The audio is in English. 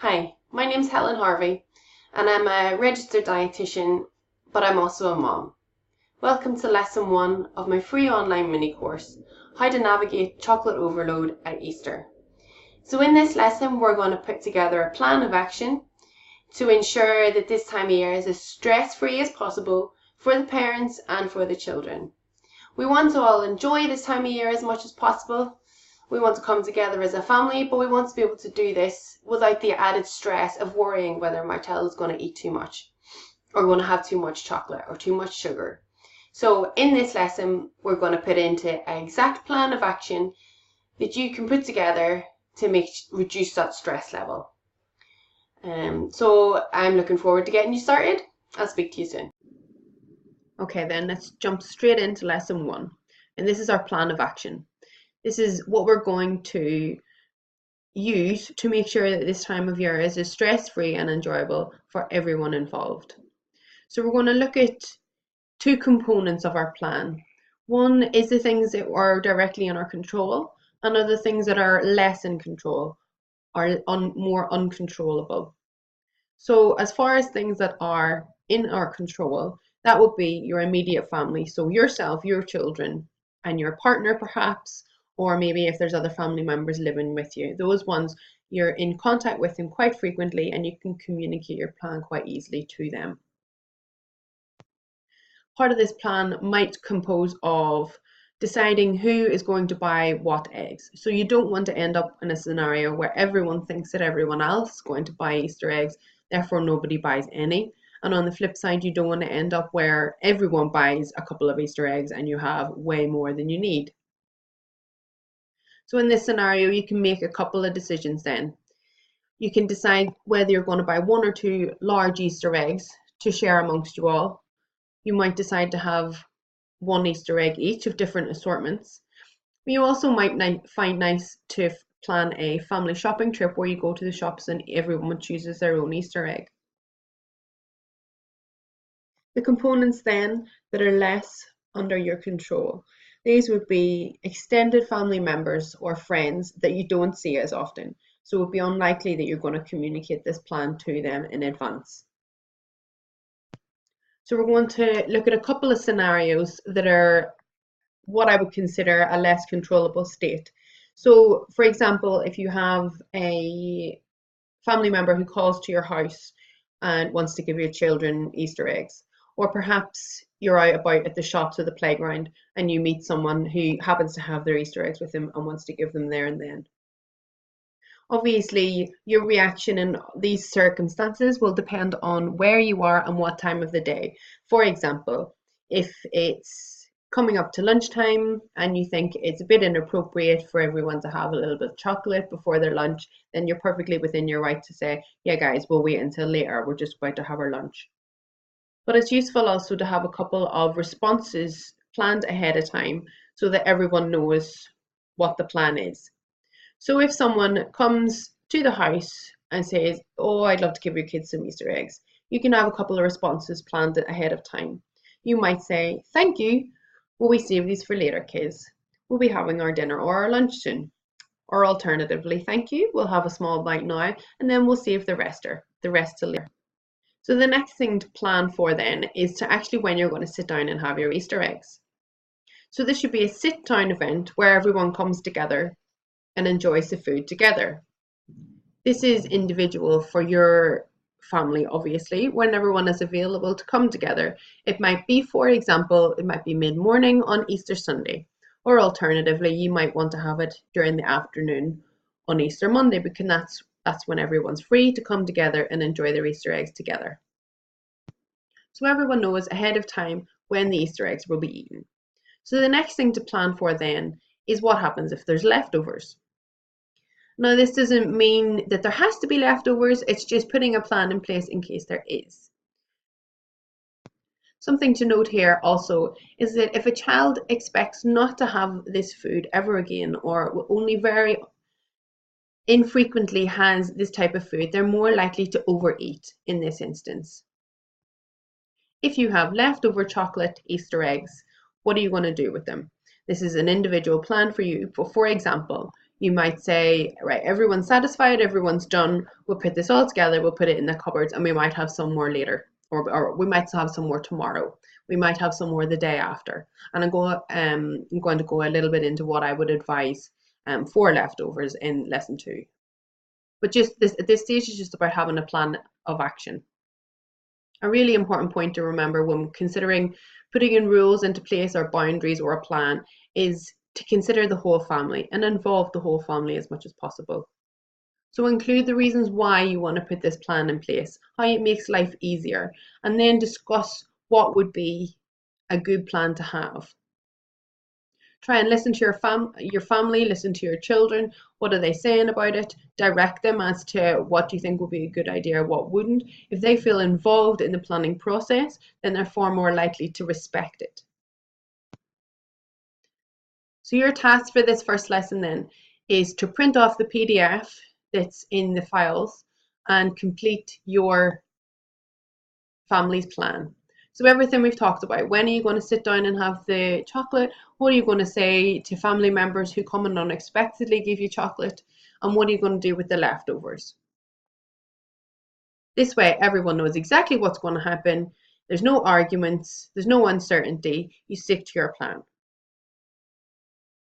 Hi, my name's Helen Harvey, and I'm a registered dietitian, but I'm also a mom. Welcome to lesson 1 of my free online mini course, How to Navigate Chocolate Overload at Easter. So in this lesson, we're going to put together a plan of action to ensure that this time of year is as stress-free as possible for the parents and for the children. We want to all enjoy this time of year as much as possible. We want to come together as a family, but we want to be able to do this without the added stress of worrying whether my child is going to eat too much or going to have too much chocolate or too much sugar. So in this lesson, we're going to put into an exact plan of action that you can put together to reduce that stress level. So I'm looking forward to getting you started. I'll speak to you soon. Okay, then let's jump straight into lesson 1. And this is our plan of action. This is what we're going to use to make sure that this time of year is as stress-free and enjoyable for everyone involved. So we're going to look at two components of our plan. One is the things that are directly in our control, and other things that are less in control, are more uncontrollable. So as far as things that are in our control, that would be your immediate family. So yourself, your children, and your partner perhaps, or maybe if there's other family members living with you. Those ones you're in contact with them quite frequently and you can communicate your plan quite easily to them. Part of this plan might compose of deciding who is going to buy what eggs. So you don't want to end up in a scenario where everyone thinks that everyone else is going to buy Easter eggs, therefore nobody buys any. And on the flip side, you don't want to end up where everyone buys a couple of Easter eggs and you have way more than you need. So in this scenario, you can make a couple of decisions then. You can decide whether you're going to buy 1 or 2 large Easter eggs to share amongst you all. You might decide to have 1 Easter egg each of different assortments. You also might find nice to plan a family shopping trip where you go to the shops and everyone chooses their own Easter egg. The components then that are less under your control, these would be extended family members or friends that you don't see as often. So it would be unlikely that you're going to communicate this plan to them in advance. So we're going to look at a couple of scenarios that are what I would consider a less controllable state. So for example, if you have a family member who calls to your house and wants to give your children Easter eggs, or perhaps you're out about at the shops or the playground and you meet someone who happens to have their Easter eggs with them and wants to give them there and then. Obviously, your reaction in these circumstances will depend on where you are and what time of the day. For example, if it's coming up to lunchtime and you think it's a bit inappropriate for everyone to have a little bit of chocolate before their lunch, then you're perfectly within your right to say, yeah, guys, we'll wait until later. We're just about to have our lunch. But it's useful also to have a couple of responses planned ahead of time so that everyone knows what the plan is. So if someone comes to the house and says, oh, I'd love to give your kids some Easter eggs, you can have a couple of responses planned ahead of time. You might say, thank you. Will we save these for later, kids? We'll be having our dinner or our lunch soon. Or alternatively, thank you. We'll have a small bite now and then we'll save the rest till later. So the next thing to plan for then is to actually when you're going to sit down and have your Easter eggs. So this should be a sit down event where everyone comes together and enjoys the food together. This is individual for your family, obviously, when everyone is available to come together. It might be, for example, it might be mid-morning on Easter Sunday, or alternatively, you might want to have it during the afternoon on Easter Monday, because that's when everyone's free to come together and enjoy their Easter eggs together. So everyone knows ahead of time when the Easter eggs will be eaten. So the next thing to plan for then is what happens if there's leftovers. Now, this doesn't mean that there has to be leftovers, it's just putting a plan in place in case there is. Something to note here also is that if a child expects not to have this food ever again or only very infrequently has this type of food, they're more likely to overeat in this instance. If you have leftover chocolate Easter eggs, what are you going to do with them? This is an individual plan for you. For example, You might say, right, everyone's satisfied, everyone's done, we'll put this all together, we'll put it in the cupboards, and we might have some more later, or we might have some more tomorrow. We might have some more the day after. And I'm going to go a little bit into what I would advise for leftovers in lesson 2. But just this at this stage is just about having a plan of action. A really important point to remember when considering putting in rules into place or boundaries or a plan is to consider the whole family and involve the whole family as much as possible. So include the reasons why you want to put this plan in place, how it makes life easier, and then discuss what would be a good plan to have. Try and listen to your family, listen to your children. What are they saying about it? Direct them as to what do you think would be a good idea, what wouldn't. If they feel involved in the planning process, then they're far more likely to respect it. So your task for this first lesson then is to print off the PDF that's in the files and complete your family's plan. So everything we've talked about, when are you going to sit down and have the chocolate? What are you going to say to family members who come and unexpectedly give you chocolate? And what are you going to do with the leftovers? This way, everyone knows exactly what's going to happen. There's no arguments, there's no uncertainty. You stick to your plan.